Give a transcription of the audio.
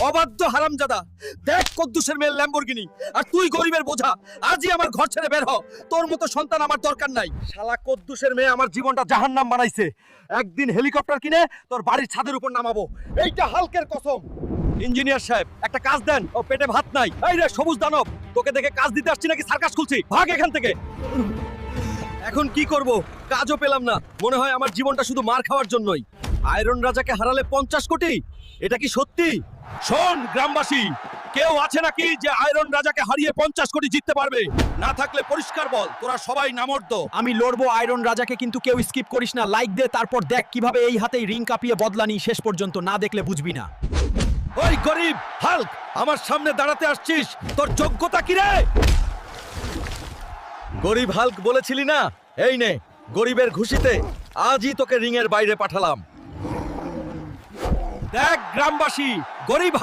অবাধ্য হারামজাদা, দেখ কদ্দুসের মেয়ে ল্যাম্বরগিনি, আর তুই গরিবের বোঝা। আজই আমার ঘর ছেড়ে বের হ, তোর মতো সন্তান আমার দরকার নাই। শালা কদ্দুসের মেয়ে আমার জীবনটা জাহান্নাম বানাইছে। একদিন হেলিকপ্টার কিনে তোর বাড়ির ছাদের উপর নামাবো, এইটা হালকের কসম। ইঞ্জিনিয়ার সাহেব, একটা কাজ দেন, ও পেটে ভাত নাই। এই রে সবুজ দানব, তোকে দেখে কাজ দিতে আসছি নাকি সার্কাস খুলছি? ভাগ এখান থেকে। এখন কি করব, কাজও পেলাম না। মনে হয় আমার জীবনটা শুধু মার খাওয়ার জন্যই। আয়রন রাজাকে হারালে 50 কোটি, এটা কি সত্যি? শোন গ্রামবাসী, কেউ আছে নাকি যে আয়রন রাজাকে হারিয়ে 50 কোটি জিততে পারবে? না থাকলে পরিষ্কার বল, তোরা সবাই নামর্দ। আমি লড়বো আয়রন রাজাকে, কিন্তু কেউ স্কিপ করিস না। লাইক দে, তারপর দেখ কিভাবে এই হাতেই রিং কাঁপিয়ে বদলানি। শেষ পর্যন্ত না দেখলে বুঝবি না। ওই গরিব হাল্ক, আমার সামনে দাঁড়াতে আসছিস, তোর যোগ্যতা কি রে? গরিব হাল্ক বলেছিলি না? এই নে, গরিবের খুশিতে আজই তোকে রিং এর বাইরে পাঠালাম। দেখ গ্রামবাসী, গরিব